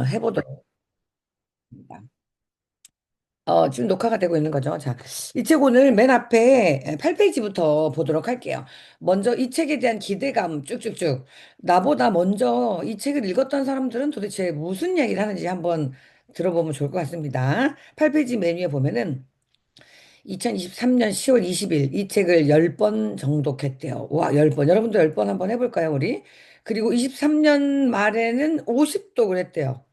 해보도록 합니다. 지금 녹화가 되고 있는 거죠. 자, 이 책 오늘 맨 앞에 8페이지부터 보도록 할게요. 먼저 이 책에 대한 기대감 쭉쭉쭉. 나보다 먼저 이 책을 읽었던 사람들은 도대체 무슨 이야기를 하는지 한번 들어보면 좋을 것 같습니다. 8페이지 메뉴에 보면은 2023년 10월 20일 이 책을 10번 정독했대요. 와, 10번. 여러분도 10번 한번 해볼까요, 우리? 그리고 23년 말에는 50독을 했대요.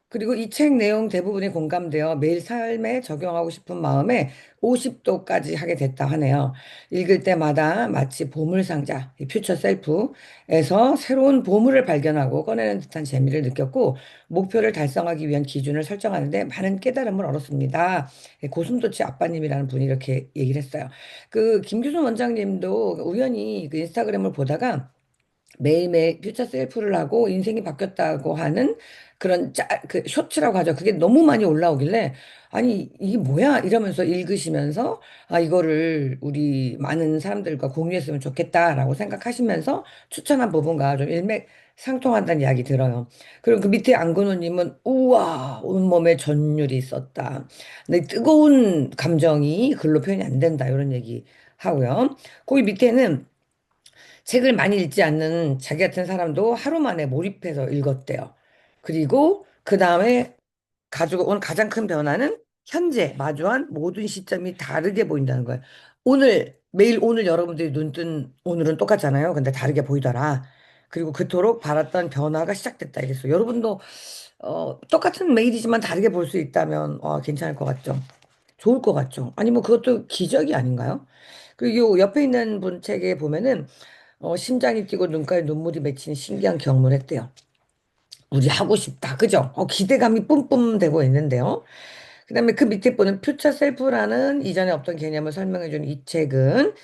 그리고 이 책 내용 대부분이 공감되어 매일 삶에 적용하고 싶은 마음에 50도까지 하게 됐다 하네요. 읽을 때마다 마치 보물상자, 이 퓨처 셀프에서 새로운 보물을 발견하고 꺼내는 듯한 재미를 느꼈고 목표를 달성하기 위한 기준을 설정하는데 많은 깨달음을 얻었습니다. 고슴도치 아빠님이라는 분이 이렇게 얘기를 했어요. 그 김규순 원장님도 우연히 그 인스타그램을 보다가 매일매일 퓨처 셀프를 하고 인생이 바뀌었다고 하는 그런 그 쇼츠라고 하죠. 그게 너무 많이 올라오길래 아니 이게 뭐야 이러면서 읽으시면서 아 이거를 우리 많은 사람들과 공유했으면 좋겠다라고 생각하시면서 추천한 부분과 좀 일맥상통한다는 이야기 들어요. 그리고 그 밑에 안근호님은 우와 온몸에 전율이 있었다. 근데 뜨거운 감정이 글로 표현이 안 된다 이런 얘기 하고요. 거기 밑에는 책을 많이 읽지 않는 자기 같은 사람도 하루 만에 몰입해서 읽었대요. 그리고 그 다음에 가지고 온 가장 큰 변화는 현재 마주한 모든 시점이 다르게 보인다는 거예요. 매일 오늘 여러분들이 눈 뜬 오늘은 똑같잖아요. 근데 다르게 보이더라. 그리고 그토록 바랐던 변화가 시작됐다 이랬어요. 여러분도 똑같은 매일이지만 다르게 볼 수 있다면 괜찮을 것 같죠? 좋을 것 같죠? 아니 뭐 그것도 기적이 아닌가요? 그리고 요 옆에 있는 분 책에 보면은 심장이 뛰고 눈가에 눈물이 맺히는 신기한 경험을 했대요. 우리 하고 싶다. 그죠? 기대감이 뿜뿜 되고 있는데요. 그다음에 그 밑에 보는 퓨처 셀프라는 이전에 없던 개념을 설명해 준 이 책은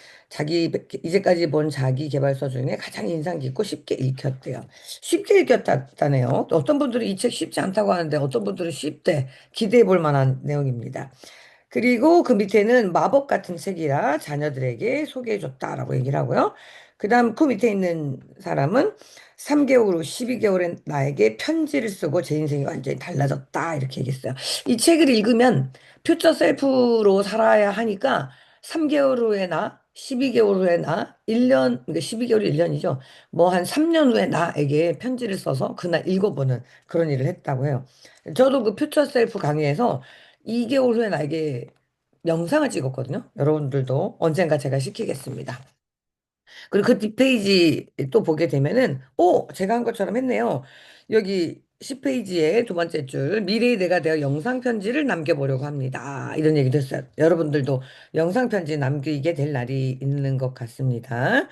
이제까지 본 자기 개발서 중에 가장 인상 깊고 쉽게 읽혔대요. 쉽게 읽혔다네요. 어떤 분들은 이 책 쉽지 않다고 하는데 어떤 분들은 쉽대. 기대해 볼 만한 내용입니다. 그리고 그 밑에는 마법 같은 책이라 자녀들에게 소개해줬다라고 얘기를 하고요. 그 다음 그 밑에 있는 사람은 3개월 후 12개월의 나에게 편지를 쓰고 제 인생이 완전히 달라졌다 이렇게 얘기했어요. 이 책을 읽으면 퓨처 셀프로 살아야 하니까 3개월 후에 나, 12개월 후에 나, 1년, 그러니까 12개월이 1년이죠. 뭐 한 3년 후에 나에게 편지를 써서 그날 읽어보는 그런 일을 했다고 해요. 저도 그 퓨처 셀프 강의에서 2개월 후에 나에게 영상을 찍었거든요. 여러분들도 언젠가 제가 시키겠습니다. 그리고 그 뒷페이지 또 보게 되면은, 제가 한 것처럼 했네요. 여기 10페이지의 두 번째 줄, 미래의 내가 되어 영상 편지를 남겨보려고 합니다. 이런 얘기도 했어요. 여러분들도 영상 편지 남기게 될 날이 있는 것 같습니다.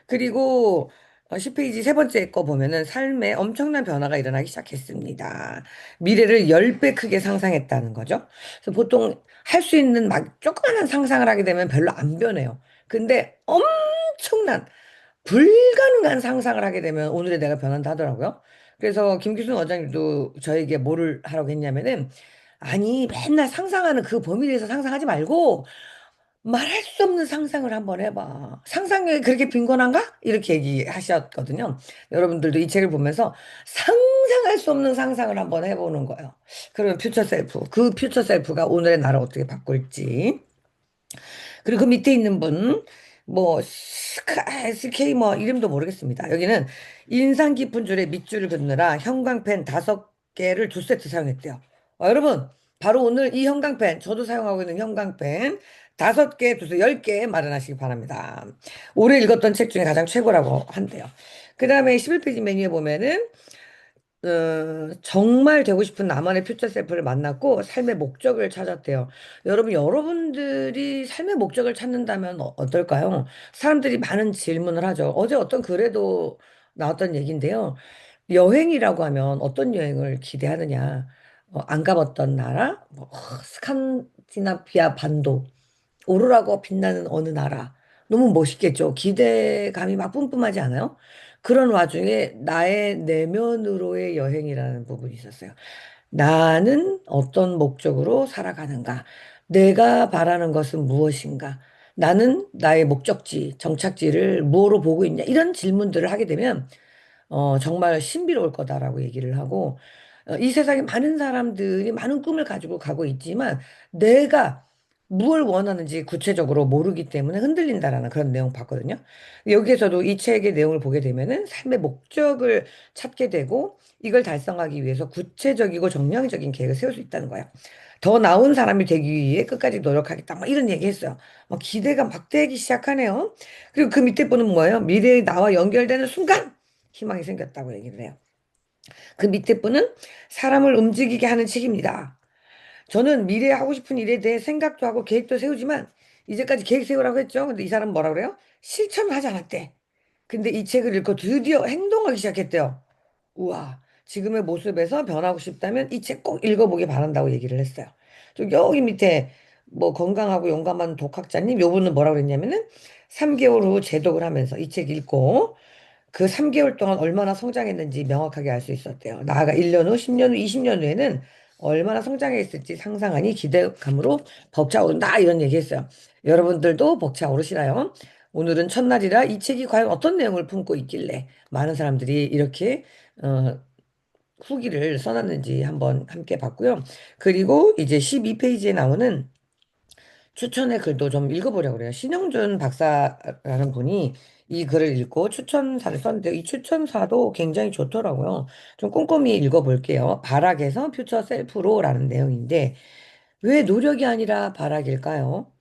그리고 10페이지 세 번째 거 보면은 삶에 엄청난 변화가 일어나기 시작했습니다. 미래를 10배 크게 상상했다는 거죠. 그래서 보통 할 수 있는 막 조그마한 상상을 하게 되면 별로 안 변해요. 근데 엄청난 불가능한 상상을 하게 되면 오늘의 내가 변한다 하더라고요. 그래서 김기순 원장님도 저에게 뭐를 하라고 했냐면은 아니 맨날 상상하는 그 범위 내에서 상상하지 말고 말할 수 없는 상상을 한번 해봐. 상상력이 그렇게 빈곤한가? 이렇게 얘기하셨거든요. 여러분들도 이 책을 보면서 상상할 수 없는 상상을 한번 해보는 거예요. 그러면 퓨처 셀프, 그 퓨처 셀프가 오늘의 나를 어떻게 바꿀지. 그리고 그 밑에 있는 분, 뭐, SK 뭐, 이름도 모르겠습니다. 여기는 인상 깊은 줄에 밑줄을 긋느라 형광펜 5개를 2세트 사용했대요. 여러분, 바로 오늘 이 형광펜, 저도 사용하고 있는 형광펜 5개, 10개 마련하시기 바랍니다. 올해 읽었던 책 중에 가장 최고라고 한대요. 그 다음에 11페이지 메뉴에 보면은 정말 되고 싶은 나만의 퓨처 셀프를 만났고 삶의 목적을 찾았대요. 여러분들이 삶의 목적을 찾는다면 어떨까요? 사람들이 많은 질문을 하죠. 어제 어떤 글에도 나왔던 얘기인데요. 여행이라고 하면 어떤 여행을 기대하느냐? 안 가봤던 나라? 스칸디나비아 반도. 오로라가 빛나는 어느 나라. 너무 멋있겠죠. 기대감이 막 뿜뿜하지 않아요? 그런 와중에 나의 내면으로의 여행이라는 부분이 있었어요. 나는 어떤 목적으로 살아가는가? 내가 바라는 것은 무엇인가? 나는 나의 목적지, 정착지를 뭐로 보고 있냐? 이런 질문들을 하게 되면 정말 신비로울 거다라고 얘기를 하고 이 세상에 많은 사람들이 많은 꿈을 가지고 가고 있지만 내가 무엇을 원하는지 구체적으로 모르기 때문에 흔들린다라는 그런 내용 봤거든요. 여기에서도 이 책의 내용을 보게 되면은 삶의 목적을 찾게 되고 이걸 달성하기 위해서 구체적이고 정량적인 계획을 세울 수 있다는 거예요. 더 나은 사람이 되기 위해 끝까지 노력하겠다. 막 이런 얘기 했어요. 막 기대가 막 되기 시작하네요. 그리고 그 밑에 분은 뭐예요? 미래의 나와 연결되는 순간 희망이 생겼다고 얘기를 해요. 그 밑에 분은 사람을 움직이게 하는 책입니다. 저는 미래에 하고 싶은 일에 대해 생각도 하고 계획도 세우지만 이제까지 계획 세우라고 했죠. 근데 이 사람은 뭐라 그래요? 실천을 하지 않았대. 근데 이 책을 읽고 드디어 행동하기 시작했대요. 우와, 지금의 모습에서 변하고 싶다면 이 책 꼭 읽어보기 바란다고 얘기를 했어요. 저 여기 밑에 뭐 건강하고 용감한 독학자님, 요분은 뭐라고 그랬냐면은 3개월 후 재독을 하면서 이 책 읽고 그 3개월 동안 얼마나 성장했는지 명확하게 알 수 있었대요. 나아가 1년 후, 10년 후, 20년 후에는 얼마나 성장했을지 상상하니 기대감으로 벅차오른다 이런 얘기했어요. 여러분들도 벅차오르시나요? 오늘은 첫날이라 이 책이 과연 어떤 내용을 품고 있길래 많은 사람들이 이렇게 어, 후기를 써놨는지 한번 함께 봤고요. 그리고 이제 12페이지에 나오는 추천의 글도 좀 읽어보려고 그래요. 신영준 박사라는 분이 이 글을 읽고 추천사를 썼는데 이 추천사도 굉장히 좋더라고요. 좀 꼼꼼히 읽어볼게요. 발악에서 퓨처 셀프로라는 내용인데 왜 노력이 아니라 발악일까요?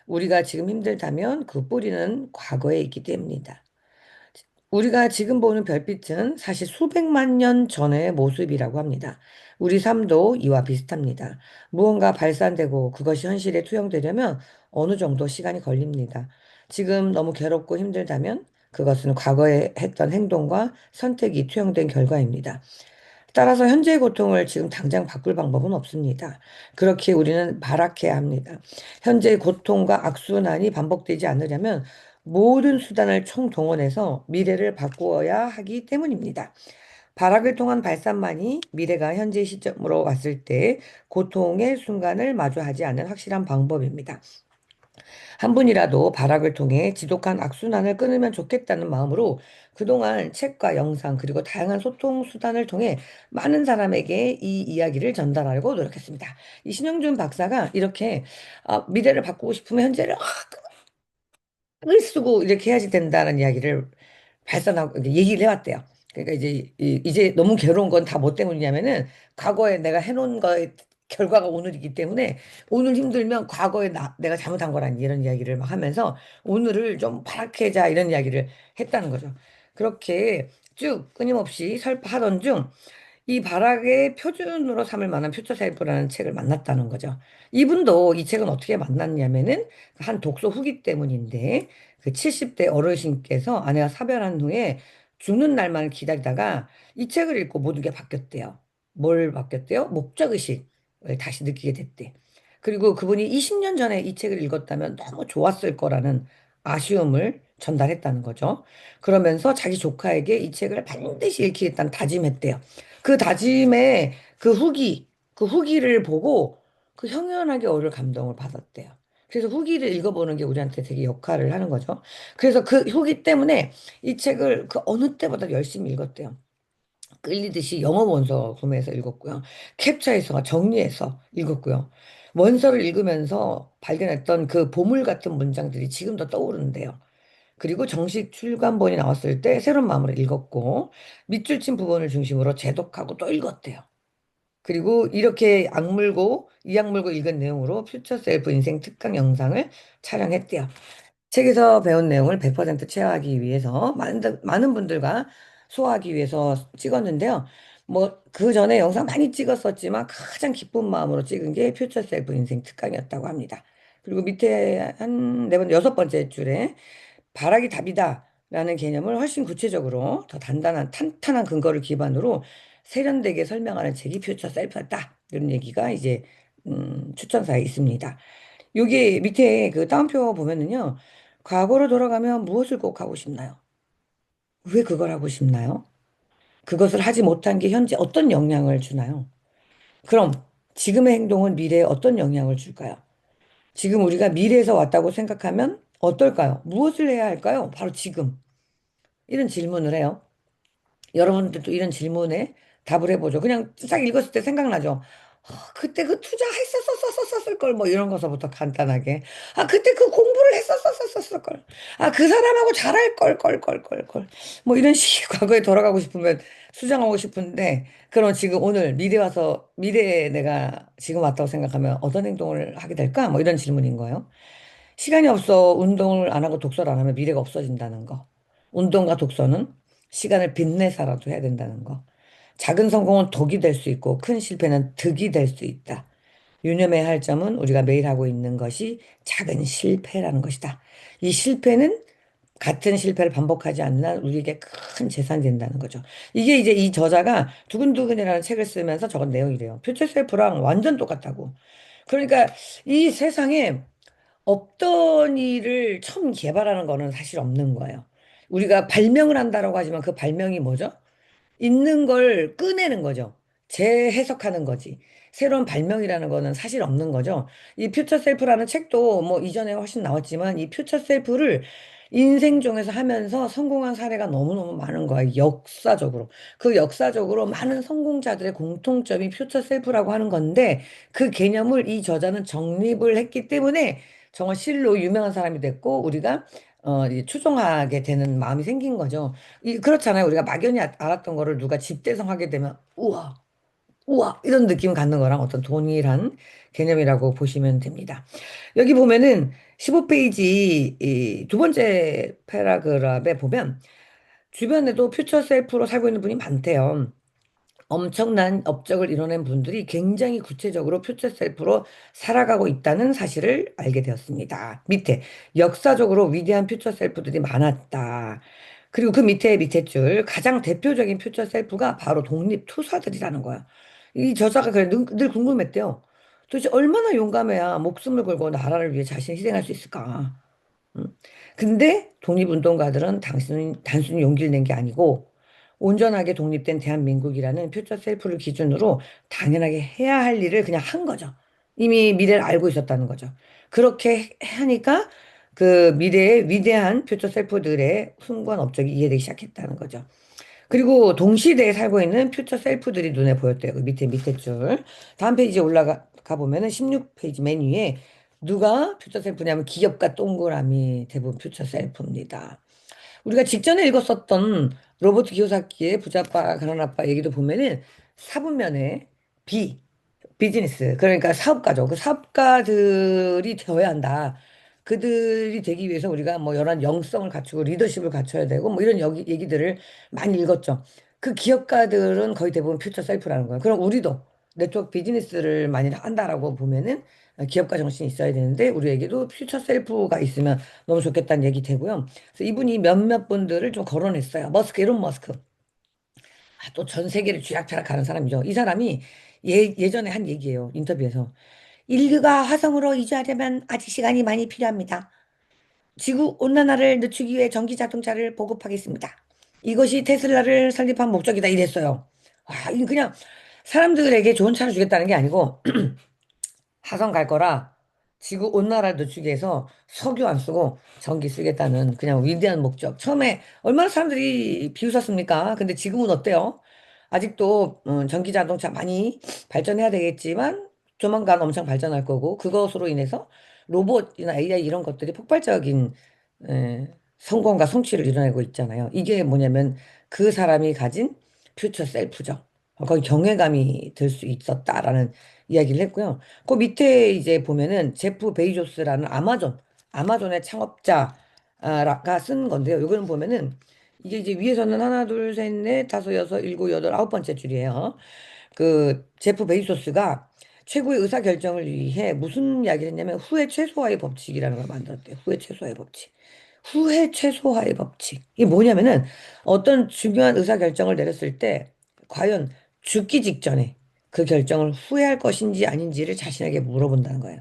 우리가 지금 힘들다면 그 뿌리는 과거에 있기 때문이다. 우리가 지금 보는 별빛은 사실 수백만 년 전의 모습이라고 합니다. 우리 삶도 이와 비슷합니다. 무언가 발산되고 그것이 현실에 투영되려면 어느 정도 시간이 걸립니다. 지금 너무 괴롭고 힘들다면 그것은 과거에 했던 행동과 선택이 투영된 결과입니다. 따라서 현재의 고통을 지금 당장 바꿀 방법은 없습니다. 그렇게 우리는 발악해야 합니다. 현재의 고통과 악순환이 반복되지 않으려면 모든 수단을 총동원해서 미래를 바꾸어야 하기 때문입니다. 발악을 통한 발산만이 미래가 현재 시점으로 왔을 때 고통의 순간을 마주하지 않는 확실한 방법입니다. 한 분이라도 발악을 통해 지독한 악순환을 끊으면 좋겠다는 마음으로 그동안 책과 영상 그리고 다양한 소통 수단을 통해 많은 사람에게 이 이야기를 전달하려고 노력했습니다. 이 신영준 박사가 이렇게 미래를 바꾸고 싶으면 현재를 을 쓰고 이렇게 해야지 된다는 이야기를 발산하고 이제 얘기를 해왔대요. 그러니까 이제 이제 너무 괴로운 건 다 뭐 때문이냐면은 과거에 내가 해놓은 거의 결과가 오늘이기 때문에 오늘 힘들면 과거에 내가 잘못한 거란 이런 이야기를 막 하면서 오늘을 좀 바라케자 이런 이야기를 했다는 거죠. 그렇게 쭉 끊임없이 설파하던 중 이 발악의 표준으로 삼을 만한 퓨처 셀프라는 책을 만났다는 거죠. 이분도 이 책은 어떻게 만났냐면은 한 독서 후기 때문인데 그 70대 어르신께서 아내와 사별한 후에 죽는 날만 기다리다가 이 책을 읽고 모든 게 바뀌었대요. 뭘 바뀌었대요? 목적의식을 다시 느끼게 됐대. 그리고 그분이 20년 전에 이 책을 읽었다면 너무 좋았을 거라는 아쉬움을 전달했다는 거죠. 그러면서 자기 조카에게 이 책을 반드시 읽히겠다는 다짐했대요. 그 다짐의 그 후기를 보고 그 형연하게 얻을 감동을 받았대요. 그래서 후기를 읽어보는 게 우리한테 되게 역할을 하는 거죠. 그래서 그 후기 때문에 이 책을 그 어느 때보다 열심히 읽었대요. 끌리듯이 영어 원서 구매해서 읽었고요. 캡처해서 정리해서 읽었고요. 원서를 읽으면서 발견했던 그 보물 같은 문장들이 지금도 떠오르는데요. 그리고 정식 출간본이 나왔을 때 새로운 마음으로 읽었고 밑줄 친 부분을 중심으로 재독하고 또 읽었대요. 그리고 이렇게 악물고 이 악물고 읽은 내용으로 퓨처 셀프 인생 특강 영상을 촬영했대요. 책에서 배운 내용을 100% 체화하기 위해서 많은 분들과 소화하기 위해서 찍었는데요. 뭐 그 전에 영상 많이 찍었었지만 가장 기쁜 마음으로 찍은 게 퓨처 셀프 인생 특강이었다고 합니다. 그리고 밑에 한 네 번, 여섯 번째 줄에 발악이 답이다 라는 개념을 훨씬 구체적으로 더 단단한 탄탄한 근거를 기반으로 세련되게 설명하는 책이 퓨처 셀프였다. 이런 얘기가 이제 추천사에 있습니다. 여기 밑에 그 따옴표 보면은요. 과거로 돌아가면 무엇을 꼭 하고 싶나요? 왜 그걸 하고 싶나요? 그것을 하지 못한 게 현재 어떤 영향을 주나요? 그럼 지금의 행동은 미래에 어떤 영향을 줄까요? 지금 우리가 미래에서 왔다고 생각하면 어떨까요? 무엇을 해야 할까요? 바로 지금. 이런 질문을 해요. 여러분들도 이런 질문에 답을 해보죠. 그냥 딱 읽었을 때 생각나죠. 그때 그 투자했었었었을 걸 뭐 이런 거서부터 간단하게. 그때 그 공부를 했었었었을 걸. 그 사람하고 잘할 걸. 뭐 이런 식 과거에 돌아가고 싶으면 수정하고 싶은데 그럼 지금 오늘 미래 와서 미래에 내가 지금 왔다고 생각하면 어떤 행동을 하게 될까? 뭐 이런 질문인 거예요. 시간이 없어 운동을 안 하고 독서를 안 하면 미래가 없어진다는 거. 운동과 독서는 시간을 빚내서라도 해야 된다는 거. 작은 성공은 독이 될 수 있고 큰 실패는 득이 될 수 있다. 유념해야 할 점은 우리가 매일 하고 있는 것이 작은 실패라는 것이다. 이 실패는 같은 실패를 반복하지 않는 한 우리에게 큰 재산이 된다는 거죠. 이게 이제 이 저자가 두근두근이라는 책을 쓰면서 적은 내용이래요. 퓨처 셀프랑 완전 똑같다고. 그러니까 이 세상에 없던 일을 처음 개발하는 거는 사실 없는 거예요. 우리가 발명을 한다라고 하지만 그 발명이 뭐죠? 있는 걸 꺼내는 거죠. 재해석하는 거지. 새로운 발명이라는 거는 사실 없는 거죠. 이 퓨처 셀프라는 책도 뭐 이전에 훨씬 나왔지만 이 퓨처 셀프를 인생 중에서 하면서 성공한 사례가 너무너무 많은 거야. 역사적으로. 그 역사적으로 많은 성공자들의 공통점이 퓨처 셀프라고 하는 건데 그 개념을 이 저자는 정립을 했기 때문에 정말 실로 유명한 사람이 됐고 우리가 이 추종하게 되는 마음이 생긴 거죠. 그렇잖아요. 우리가 막연히 알았던 거를 누가 집대성하게 되면, 우와, 우와, 이런 느낌 갖는 거랑 어떤 동일한 개념이라고 보시면 됩니다. 여기 보면은 15페이지 두 번째 패러그랩에 보면 주변에도 퓨처 셀프로 살고 있는 분이 많대요. 엄청난 업적을 이뤄낸 분들이 굉장히 구체적으로 퓨처 셀프로 살아가고 있다는 사실을 알게 되었습니다. 밑에 역사적으로 위대한 퓨처 셀프들이 많았다. 그리고 그 밑에 줄 가장 대표적인 퓨처 셀프가 바로 독립투사들이라는 거야. 이 저자가 그래 늘 궁금했대요. 도대체 얼마나 용감해야 목숨을 걸고 나라를 위해 자신을 희생할 수 있을까? 음. 근데 독립운동가들은 단순히 용기를 낸 게 아니고 온전하게 독립된 대한민국이라는 퓨처 셀프를 기준으로 당연하게 해야 할 일을 그냥 한 거죠. 이미 미래를 알고 있었다는 거죠. 그렇게 하니까 그 미래의 위대한 퓨처 셀프들의 숭고한 업적이 이해되기 시작했다는 거죠. 그리고 동시대에 살고 있는 퓨처 셀프들이 눈에 보였대요. 그 밑에 줄. 다음 페이지에 올라가 보면은 16페이지 맨 위에 누가 퓨처 셀프냐면 기업가 동그라미 대부분 퓨처 셀프입니다. 우리가 직전에 읽었었던 로버트 키요사키의 부자빠 가난아빠 얘기도 보면은 사분면에 비 비즈니스, 그러니까 사업가죠. 그 사업가들이 되어야 한다. 그들이 되기 위해서 우리가 뭐 여러 영성을 갖추고 리더십을 갖춰야 되고 뭐 이런 얘기들을 많이 읽었죠. 그 기업가들은 거의 대부분 퓨처 셀프라는 거예요. 그럼 우리도 네트워크 비즈니스를 많이 한다라고 보면은 기업가 정신이 있어야 되는데 우리에게도 퓨처 셀프가 있으면 너무 좋겠다는 얘기 되고요. 그래서 이분이 몇몇 분들을 좀 거론했어요. 일론 머스크. 또 전 세계를 쥐락펴락하는 사람이죠. 이 사람이 예전에 한 얘기예요. 인터뷰에서. 인류가 화성으로 이주하려면 아직 시간이 많이 필요합니다. 지구 온난화를 늦추기 위해 전기 자동차를 보급하겠습니다. 이것이 테슬라를 설립한 목적이다 이랬어요. 이 그냥 사람들에게 좋은 차를 주겠다는 게 아니고 화성 갈 거라 지구 온난화를 늦추기 위해서 석유 안 쓰고 전기 쓰겠다는 그냥 위대한 목적. 처음에 얼마나 사람들이 비웃었습니까? 근데 지금은 어때요? 아직도 전기 자동차 많이 발전해야 되겠지만 조만간 엄청 발전할 거고 그것으로 인해서 로봇이나 AI 이런 것들이 폭발적인 성공과 성취를 이뤄내고 있잖아요. 이게 뭐냐면 그 사람이 가진 퓨처 셀프죠. 거기 경외감이 들 수 있었다라는 이야기를 했고요. 그 밑에 이제 보면은 제프 베이조스라는 아마존의 창업자가 쓴 건데요. 이거는 보면은 이게 이제 위에서는 하나, 둘, 셋, 넷, 다섯, 여섯, 일곱, 여덟, 아홉 번째 줄이에요. 그 제프 베이조스가 최고의 의사 결정을 위해 무슨 이야기를 했냐면 후회 최소화의 법칙이라는 걸 만들었대요. 후회 최소화의 법칙. 후회 최소화의 법칙. 이게 뭐냐면은 어떤 중요한 의사 결정을 내렸을 때 과연 죽기 직전에 그 결정을 후회할 것인지 아닌지를 자신에게 물어본다는 거예요.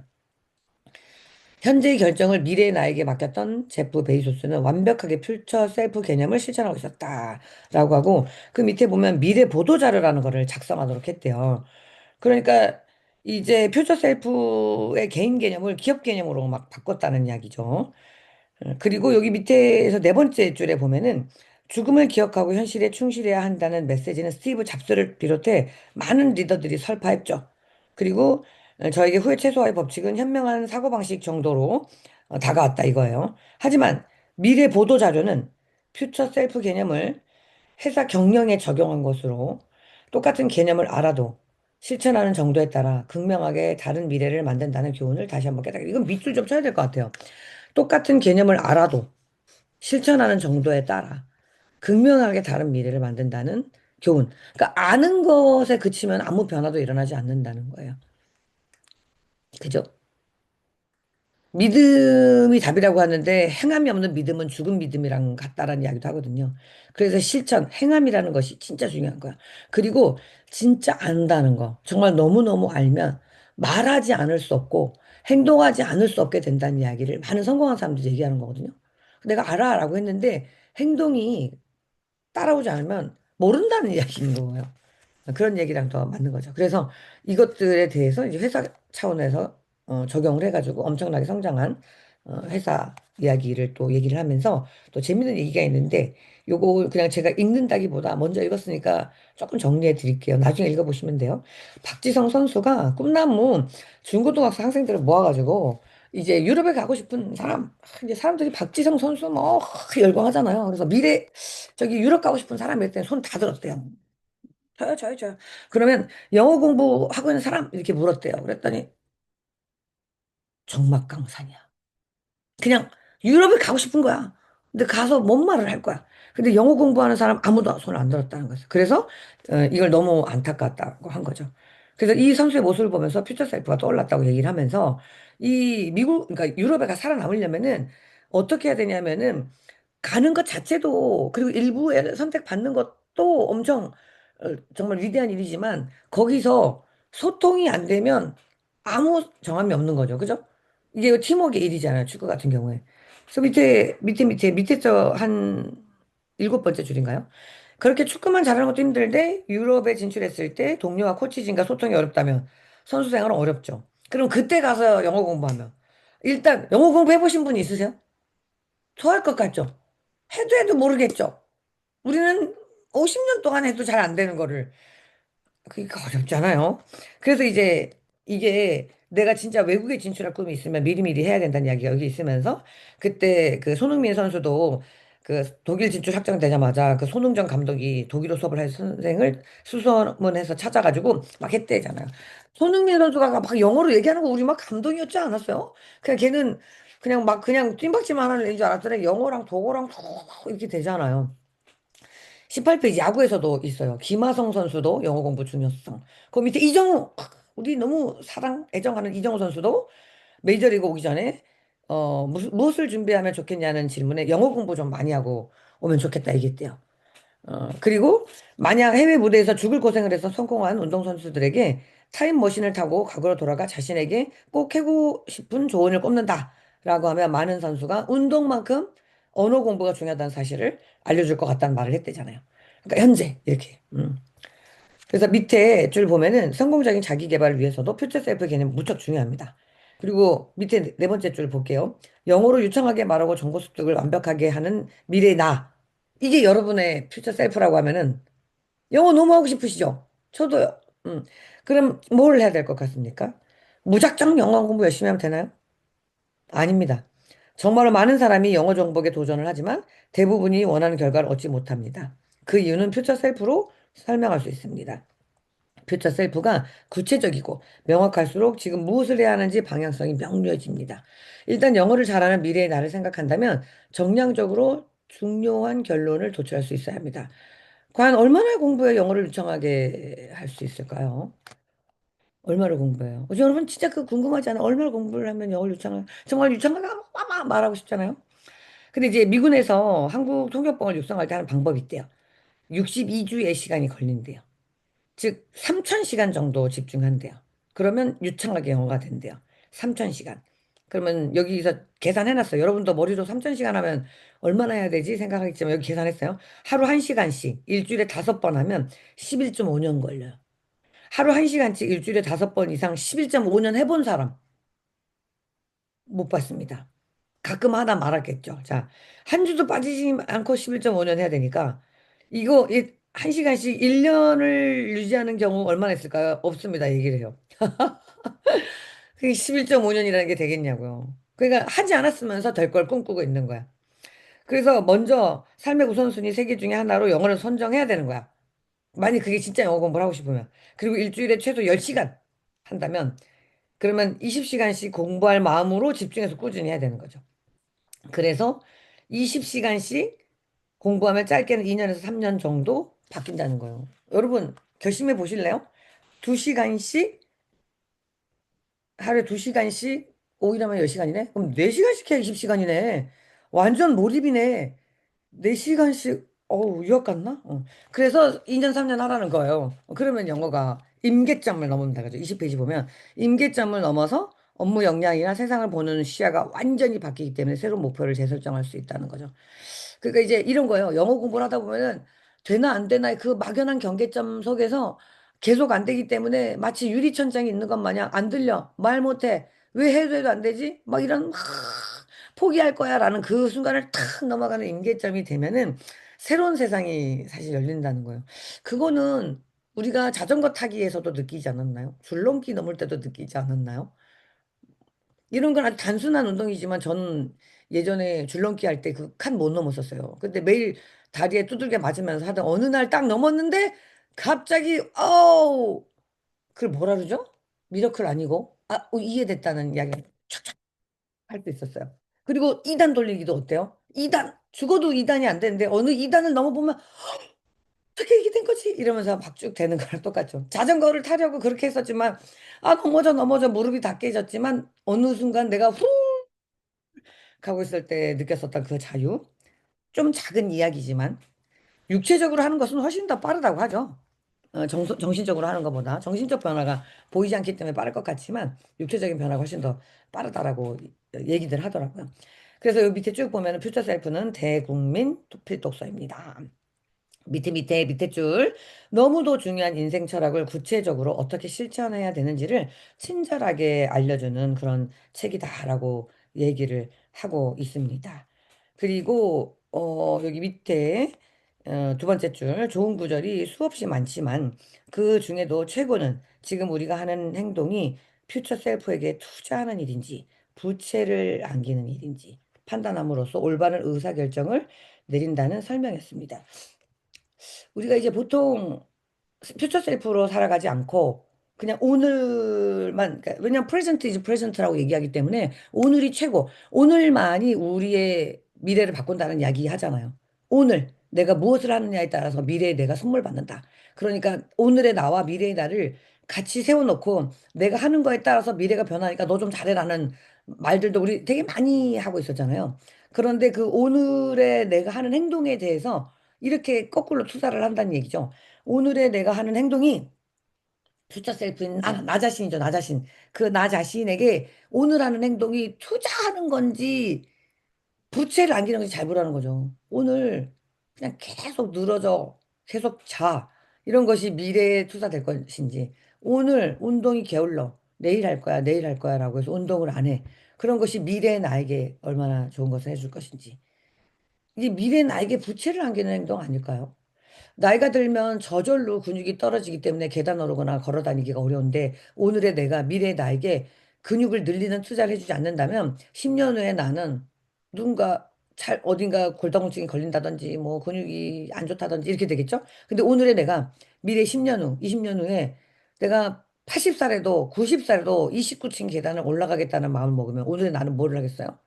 현재의 결정을 미래의 나에게 맡겼던 제프 베이소스는 완벽하게 퓨처 셀프 개념을 실천하고 있었다라고 하고 그 밑에 보면 미래 보도 자료라는 거를 작성하도록 했대요. 그러니까 이제 퓨처 셀프의 개인 개념을 기업 개념으로 막 바꿨다는 이야기죠. 그리고 여기 밑에서 네 번째 줄에 보면은 죽음을 기억하고 현실에 충실해야 한다는 메시지는 스티브 잡스를 비롯해 많은 리더들이 설파했죠. 그리고 저에게 후회 최소화의 법칙은 현명한 사고방식 정도로 다가왔다 이거예요. 하지만 미래 보도 자료는 퓨처 셀프 개념을 회사 경영에 적용한 것으로 똑같은 개념을 알아도 실천하는 정도에 따라 극명하게 다른 미래를 만든다는 교훈을 다시 한번 깨닫게. 이건 밑줄 좀 쳐야 될 것 같아요. 똑같은 개념을 알아도 실천하는 정도에 따라 극명하게 다른 미래를 만든다는 교훈. 그러니까 아는 것에 그치면 아무 변화도 일어나지 않는다는 거예요. 그죠? 믿음이 답이라고 하는데 행함이 없는 믿음은 죽은 믿음이랑 같다라는 이야기도 하거든요. 그래서 실천, 행함이라는 것이 진짜 중요한 거야. 그리고 진짜 안다는 거. 정말 너무너무 알면 말하지 않을 수 없고 행동하지 않을 수 없게 된다는 이야기를 많은 성공한 사람들이 얘기하는 거거든요. 내가 알아라고 했는데 행동이 따라오지 않으면 모른다는 이야기인 거예요. 그런 얘기랑 더 맞는 거죠. 그래서 이것들에 대해서 이제 회사 차원에서 적용을 해가지고 엄청나게 성장한 회사 이야기를 또 얘기를 하면서 또 재밌는 얘기가 있는데 요거 그냥 제가 읽는다기보다 먼저 읽었으니까 조금 정리해 드릴게요. 나중에 읽어보시면 돼요. 박지성 선수가 꿈나무 중고등학생 학생들을 모아가지고 이제 유럽에 가고 싶은 사람, 이제 사람들이 박지성 선수 뭐 열광하잖아요. 그래서 미래 저기 유럽 가고 싶은 사람 일때 손 다 들었대요. 저요, 저요, 저요. 그러면 영어 공부하고 있는 사람 이렇게 물었대요. 그랬더니 적막강산이야. 그냥 유럽에 가고 싶은 거야. 근데 가서 뭔 말을 할 거야. 근데 영어 공부하는 사람 아무도 손을 안 들었다는 거죠. 그래서 이걸 너무 안타깝다고 한 거죠. 그래서 이 선수의 모습을 보면서 퓨처 셀프가 떠올랐다고 얘기를 하면서 이 미국, 그러니까 유럽에 가 살아남으려면은 어떻게 해야 되냐면은 가는 것 자체도 그리고 일부에 선택받는 것도 엄청 정말 위대한 일이지만 거기서 소통이 안 되면 아무 정함이 없는 거죠. 그죠? 이게 팀워크의 일이잖아요. 축구 같은 경우에. 그래서 밑에 저 한 일곱 번째 줄인가요? 그렇게 축구만 잘하는 것도 힘들데 유럽에 진출했을 때 동료와 코치진과 소통이 어렵다면 선수 생활은 어렵죠. 그럼 그때 가서 영어 공부하면 일단 영어 공부 해보신 분 있으세요? 좋아할 것 같죠? 해도 모르겠죠? 우리는 50년 동안 해도 잘 안 되는 거를 그러니까 어렵잖아요. 그래서 이제 이게 내가 진짜 외국에 진출할 꿈이 있으면 미리미리 해야 된다는 이야기가 여기 있으면서 그때 그 손흥민 선수도 그 독일 진출 확정되자마자 그 손흥정 감독이 독일어 수업을 할 선생을 수소문해서 찾아가지고 막 했대잖아요. 손흥민 선수가 막 영어로 얘기하는 거 우리 막 감동이었지 않았어요? 그냥 걔는 그냥 막 그냥 뜀박질만 하는 애인 줄 알았더니 영어랑 독어랑 이렇게 되잖아요. 18페이지 야구에서도 있어요. 김하성 선수도 영어 공부 중이었어. 그 밑에 이정우, 우리 너무 사랑, 애정하는 이정우 선수도 메이저리그 오기 전에 무엇을 준비하면 좋겠냐는 질문에 영어 공부 좀 많이 하고 오면 좋겠다 얘기했대요. 그리고 만약 해외 무대에서 죽을 고생을 해서 성공한 운동선수들에게 타임머신을 타고 과거로 돌아가 자신에게 꼭 해고 싶은 조언을 꼽는다라고 하면 많은 선수가 운동만큼 언어 공부가 중요하다는 사실을 알려줄 것 같다는 말을 했대잖아요. 그러니까 현재 이렇게. 그래서 밑에 줄 보면은 성공적인 자기 개발을 위해서도 퓨처 셀프 개념 무척 중요합니다. 그리고 밑에 네 번째 줄 볼게요. 영어로 유창하게 말하고 정보 습득을 완벽하게 하는 미래 나. 이게 여러분의 퓨처 셀프라고 하면은 영어 너무 하고 싶으시죠? 저도요. 그럼 뭘 해야 될 것 같습니까? 무작정 영어 공부 열심히 하면 되나요? 아닙니다. 정말로 많은 사람이 영어 정복에 도전을 하지만 대부분이 원하는 결과를 얻지 못합니다. 그 이유는 퓨처 셀프로 설명할 수 있습니다. 퓨처 셀프가 구체적이고 명확할수록 지금 무엇을 해야 하는지 방향성이 명료해집니다. 일단 영어를 잘하는 미래의 나를 생각한다면 정량적으로 중요한 결론을 도출할 수 있어야 합니다. 과연 얼마나 공부해 영어를 유창하게 할 수 있을까요? 얼마를 공부해요? 여러분 진짜 그 궁금하지 않아요? 얼마나 공부를 하면 영어를 유창하게 정말 유창하게 막 말하고 싶잖아요. 근데 이제 미군에서 한국 통역병을 육성할 때 하는 방법이 있대요. 62주의 시간이 걸린대요. 즉 3,000시간 정도 집중한대요. 그러면 유창하게 영어가 된대요. 3,000시간. 그러면 여기서 계산해놨어요. 여러분도 머리로 3,000시간 하면 얼마나 해야 되지 생각하겠지만 여기 계산했어요. 하루 1시간씩 일주일에 5번 하면 11.5년 걸려요. 하루 1시간씩 일주일에 5번 이상 11.5년 해본 사람 못 봤습니다. 가끔 하다 말았겠죠. 자, 한 주도 빠지지 않고 11.5년 해야 되니까 이거 한 시간씩 1년을 유지하는 경우 얼마나 있을까요? 없습니다. 얘기를 해요. 그게 11.5년이라는 게 되겠냐고요. 그러니까 하지 않았으면서 될 걸 꿈꾸고 있는 거야. 그래서 먼저 삶의 우선순위 세 개 중에 하나로 영어를 선정해야 되는 거야. 만약 그게 진짜 영어 공부를 하고 싶으면. 그리고 일주일에 최소 10시간 한다면 그러면 20시간씩 공부할 마음으로 집중해서 꾸준히 해야 되는 거죠. 그래서 20시간씩 공부하면 짧게는 2년에서 3년 정도 바뀐다는 거예요. 여러분, 결심해 보실래요? 2시간씩, 하루에 2시간씩, 5일하면 10시간이네? 그럼 4시간씩 해야 20시간이네. 완전 몰입이네. 4시간씩, 어우, 유학 갔나? 그래서 2년, 3년 하라는 거예요. 그러면 영어가 임계점을 넘는다. 그죠? 20페이지 보면 임계점을 넘어서 업무 역량이나 세상을 보는 시야가 완전히 바뀌기 때문에 새로운 목표를 재설정할 수 있다는 거죠. 그러니까 이제 이런 거예요. 영어 공부를 하다 보면은 되나 안 되나의 그 막연한 경계점 속에서 계속 안 되기 때문에 마치 유리천장이 있는 것 마냥 안 들려. 말 못해. 왜 해도 해도 안 되지? 막 이런 포기할 거야 라는 그 순간을 탁 넘어가는 임계점이 되면은 새로운 세상이 사실 열린다는 거예요. 그거는 우리가 자전거 타기에서도 느끼지 않았나요? 줄넘기 넘을 때도 느끼지 않았나요? 이런 건 아주 단순한 운동이지만 저는 예전에 줄넘기 할 때 그 칸 못 넘었었어요. 근데 매일 다리에 두들겨 맞으면서 하던 어느 날 딱 넘었는데 갑자기 어우 그걸 뭐라 그러죠? 미러클 아니고 이해됐다는 이야기 촥촥 할 수 있었어요. 그리고 2단 돌리기도 어때요? 2단 죽어도 2단이 안 되는데 어느 2단을 넘어보면 어떻게 이게 된 거지? 이러면서 막 쭉 되는 거랑 똑같죠. 자전거를 타려고 그렇게 했었지만 넘어져 넘어져 무릎이 다 깨졌지만 어느 순간 내가 후 가고 있을 때 느꼈었던 그 자유. 좀 작은 이야기지만 육체적으로 하는 것은 훨씬 더 빠르다고 하죠. 정신적으로 하는 것보다 정신적 변화가 보이지 않기 때문에 빠를 것 같지만 육체적인 변화가 훨씬 더 빠르다라고 얘기들 하더라고요. 그래서 여기 밑에 쭉 보면은 퓨처 셀프는 대국민 필독서입니다. 밑에 줄 너무도 중요한 인생 철학을 구체적으로 어떻게 실천해야 되는지를 친절하게 알려주는 그런 책이다라고 얘기를 하고 있습니다. 그리고 여기 밑에 두 번째 줄 좋은 구절이 수없이 많지만 그 중에도 최고는 지금 우리가 하는 행동이 퓨처 셀프에게 투자하는 일인지 부채를 안기는 일인지 판단함으로써 올바른 의사결정을 내린다는 설명이었습니다. 우리가 이제 보통 퓨처 셀프로 살아가지 않고 그냥 오늘만 그러니까 왜냐면 프레젠트 이즈 프레젠트라고 얘기하기 때문에 오늘이 최고 오늘만이 우리의 미래를 바꾼다는 이야기 하잖아요. 오늘 내가 무엇을 하느냐에 따라서 미래에 내가 선물 받는다. 그러니까 오늘의 나와 미래의 나를 같이 세워놓고 내가 하는 거에 따라서 미래가 변하니까 너 좀 잘해라는 말들도 우리 되게 많이 하고 있었잖아요. 그런데 그 오늘의 내가 하는 행동에 대해서 이렇게 거꾸로 투자를 한다는 얘기죠. 오늘의 내가 하는 행동이 퓨처 셀프인 나 자신이죠, 나 자신. 그 나 자신에게 오늘 하는 행동이 투자하는 건지 부채를 안기는 건지 잘 보라는 거죠. 오늘 그냥 계속 늘어져, 계속 자. 이런 것이 미래에 투자될 것인지. 오늘 운동이 게을러. 내일 할 거야, 내일 할 거야 라고 해서 운동을 안 해. 그런 것이 미래의 나에게 얼마나 좋은 것을 해줄 것인지. 이게 미래의 나에게 부채를 안기는 행동 아닐까요? 나이가 들면 저절로 근육이 떨어지기 때문에 계단 오르거나 걸어 다니기가 어려운데 오늘의 내가 미래의 나에게 근육을 늘리는 투자를 해주지 않는다면 10년 후에 나는 누군가 어딘가 골다공증이 걸린다든지 뭐 근육이 안 좋다든지 이렇게 되겠죠? 근데 오늘의 내가 미래 10년 후, 20년 후에 내가 80살에도 90살에도 29층 계단을 올라가겠다는 마음을 먹으면 오늘의 나는 뭐를 하겠어요?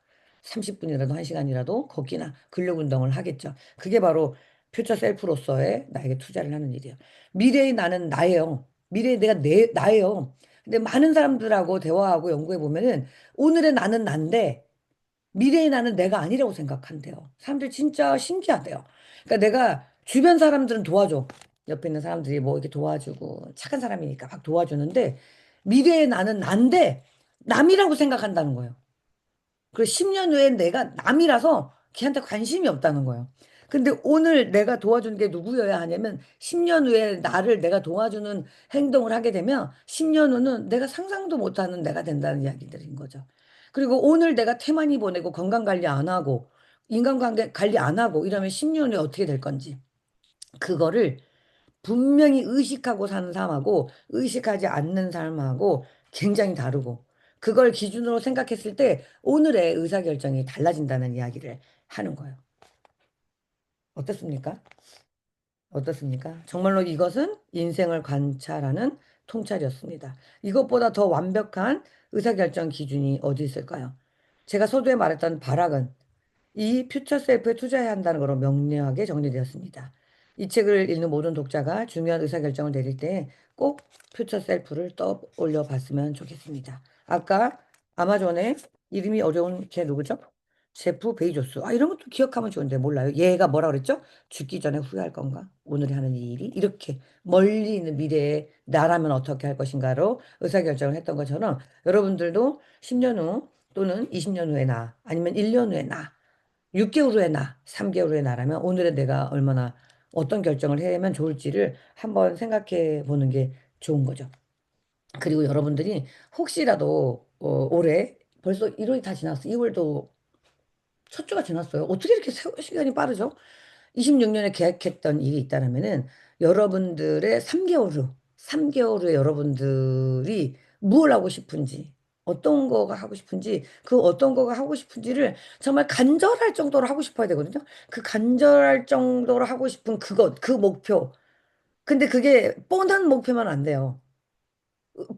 30분이라도 1시간이라도 걷기나 근력 운동을 하겠죠. 그게 바로 퓨처 셀프로서의 나에게 투자를 하는 일이에요. 미래의 나는 나예요. 미래의 내가 나예요. 근데 많은 사람들하고 대화하고 연구해 보면은 오늘의 나는 난데 미래의 나는 내가 아니라고 생각한대요. 사람들 진짜 신기하대요. 그러니까 내가 주변 사람들은 도와줘. 옆에 있는 사람들이 뭐 이렇게 도와주고 착한 사람이니까 막 도와주는데 미래의 나는 난데 남이라고 생각한다는 거예요. 그리고 10년 후에 내가 남이라서 걔한테 관심이 없다는 거예요. 근데 오늘 내가 도와준 게 누구여야 하냐면 10년 후에 나를 내가 도와주는 행동을 하게 되면 10년 후는 내가 상상도 못하는 내가 된다는 이야기들인 거죠. 그리고 오늘 내가 태만히 보내고 건강 관리 안 하고 인간관계 관리 안 하고 이러면 10년 후에 어떻게 될 건지. 그거를 분명히 의식하고 사는 사람하고 의식하지 않는 사람하고 굉장히 다르고 그걸 기준으로 생각했을 때 오늘의 의사결정이 달라진다는 이야기를 하는 거예요. 어떻습니까? 어떻습니까? 정말로 이것은 인생을 관찰하는 통찰이었습니다. 이것보다 더 완벽한 의사결정 기준이 어디 있을까요? 제가 서두에 말했던 발악은 이 퓨처 셀프에 투자해야 한다는 것으로 명료하게 정리되었습니다. 이 책을 읽는 모든 독자가 중요한 의사결정을 내릴 때 꼭 퓨처 셀프를 떠올려 봤으면 좋겠습니다. 아까 아마존의 이름이 어려운 걔 누구죠? 제프 베이조스. 아, 이런 것도 기억하면 좋은데 몰라요. 얘가 뭐라 그랬죠? 죽기 전에 후회할 건가? 오늘이 하는 이 일이 이렇게 멀리 있는 미래에 나라면 어떻게 할 것인가로 의사결정을 했던 것처럼 여러분들도 10년 후 또는 20년 후에 나 아니면 1년 후에 나 6개월 후에 나, 3개월 후에 나라면 오늘의 내가 얼마나 어떤 결정을 해야 하면 좋을지를 한번 생각해 보는 게 좋은 거죠. 그리고 여러분들이 혹시라도 올해 벌써 1월이 다 지났어. 2월도 첫 주가 지났어요. 어떻게 이렇게 시간이 빠르죠? 26년에 계획했던 일이 있다면은 여러분들의 3개월 후, 3개월 후에 여러분들이 무엇을 하고 싶은지, 어떤 거가 하고 싶은지, 그 어떤 거가 하고 싶은지를 정말 간절할 정도로 하고 싶어야 되거든요. 그 간절할 정도로 하고 싶은 그것, 그 목표. 근데 그게 뻔한 목표만 안 돼요.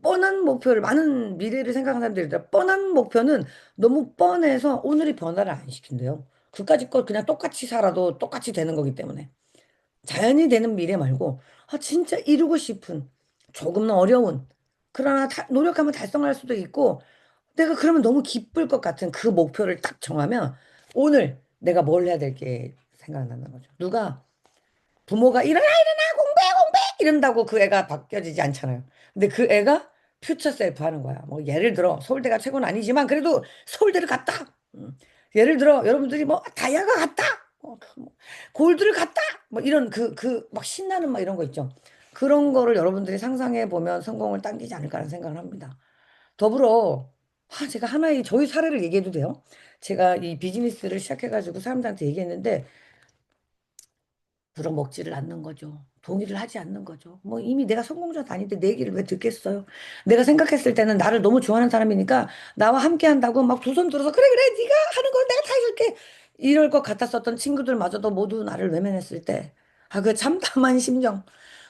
뻔한 목표를 많은 미래를 생각하는 사람들이 있다. 뻔한 목표는 너무 뻔해서 오늘이 변화를 안 시킨대요. 그까짓 걸 그냥 똑같이 살아도 똑같이 되는 거기 때문에. 자연이 되는 미래 말고 아, 진짜 이루고 싶은 조금 은 어려운 그러나 노력하면 달성할 수도 있고 내가 그러면 너무 기쁠 것 같은 그 목표를 딱 정하면 오늘 내가 뭘 해야 될 게 생각난다는 거죠. 누가 부모가 일어나 일어나 공부해 공부해 이런다고 그 애가 바뀌어지지 않잖아요. 근데 그 애가 퓨처 셀프 하는 거야. 뭐 예를 들어 서울대가 최고는 아니지만 그래도 서울대를 갔다. 예를 들어 여러분들이 뭐 다이아가 갔다. 뭐 골드를 갔다. 뭐 이런 그 막 신나는 막 이런 거 있죠. 그런 거를 여러분들이 상상해 보면 성공을 당기지 않을까라는 생각을 합니다. 더불어 제가 하나의 저희 사례를 얘기해도 돼요. 제가 이 비즈니스를 시작해가지고 사람들한테 얘기했는데 들어먹지를 않는 거죠. 동의를 하지 않는 거죠. 뭐 이미 내가 성공자도 아닌데 내 얘기를 왜 듣겠어요? 내가 생각했을 때는 나를 너무 좋아하는 사람이니까 나와 함께 한다고 막 두 손 들어서 그래 그래 네가 하는 거 내가 다 해줄게 이럴 것 같았었던 친구들마저도 모두 나를 외면했을 때 그 참담한 심정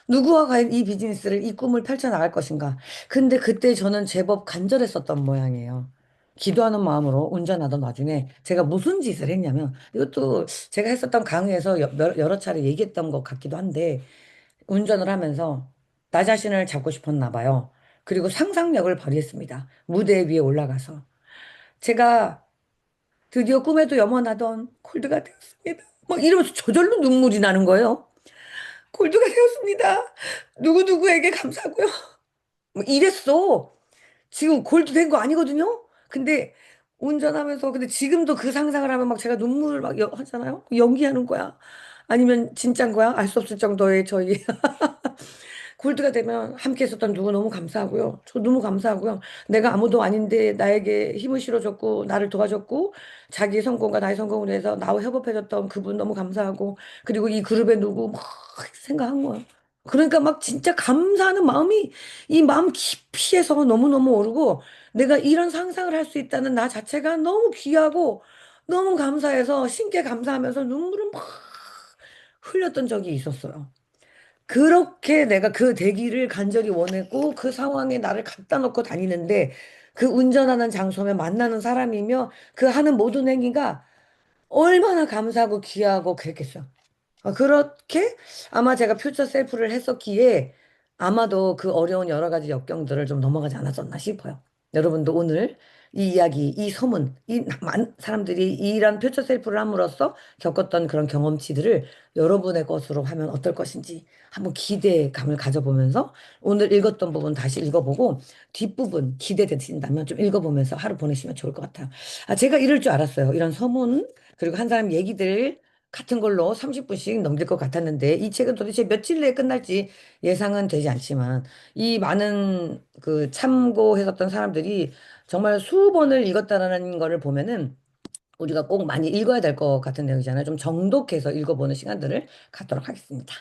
누구와 과연 이 비즈니스를 이 꿈을 펼쳐나갈 것인가 근데 그때 저는 제법 간절했었던 모양이에요. 기도하는 마음으로 운전하던 와중에 제가 무슨 짓을 했냐면 이것도 제가 했었던 강의에서 여러 차례 얘기했던 것 같기도 한데 운전을 하면서 나 자신을 잡고 싶었나 봐요. 그리고 상상력을 발휘했습니다. 무대 위에 올라가서 제가 드디어 꿈에도 염원하던 콜드가 되었습니다. 막 이러면서 저절로 눈물이 나는 거예요. 콜드가 되었습니다. 누구누구에게 감사하고요. 뭐 이랬어. 지금 골드 된 거 아니거든요? 근데 운전하면서, 근데 지금도 그 상상을 하면 막 제가 눈물을 막 하잖아요? 연기하는 거야. 아니면 진짜인 거야? 알 수 없을 정도의 저희 골드가 되면 함께 했었던 누구 너무 감사하고요. 저 너무 감사하고요. 내가 아무도 아닌데 나에게 힘을 실어줬고, 나를 도와줬고, 자기의 성공과 나의 성공을 위해서 나와 협업해줬던 그분 너무 감사하고, 그리고 이 그룹의 누구 막 생각한 거예요. 그러니까 막 진짜 감사하는 마음이 이 마음 깊이에서 너무너무 오르고, 내가 이런 상상을 할 수 있다는 나 자체가 너무 귀하고, 너무 감사해서 신께 감사하면서 눈물을 막 흘렸던 적이 있었어요. 그렇게 내가 그 대기를 간절히 원했고 그 상황에 나를 갖다 놓고 다니는데 그 운전하는 장소면 만나는 사람이며 그 하는 모든 행위가 얼마나 감사하고 귀하고 그랬겠어요. 그렇게 아마 제가 퓨처 셀프를 했었기에 아마도 그 어려운 여러 가지 역경들을 좀 넘어가지 않았었나 싶어요. 여러분도 오늘 이 이야기, 이 소문, 이 많은 사람들이 이런 퓨처 셀프를 함으로써 겪었던 그런 경험치들을 여러분의 것으로 하면 어떨 것인지 한번 기대감을 가져보면서 오늘 읽었던 부분 다시 읽어보고 뒷부분 기대되신다면 좀 읽어보면서 하루 보내시면 좋을 것 같아요. 제가 이럴 줄 알았어요. 이런 소문, 그리고 한 사람 얘기들 같은 걸로 30분씩 넘길 것 같았는데 이 책은 도대체 며칠 내에 끝날지 예상은 되지 않지만 이 많은 그 참고했었던 사람들이 정말 수번을 읽었다라는 거를 보면은 우리가 꼭 많이 읽어야 될 것 같은 내용이잖아요. 좀 정독해서 읽어보는 시간들을 갖도록 하겠습니다.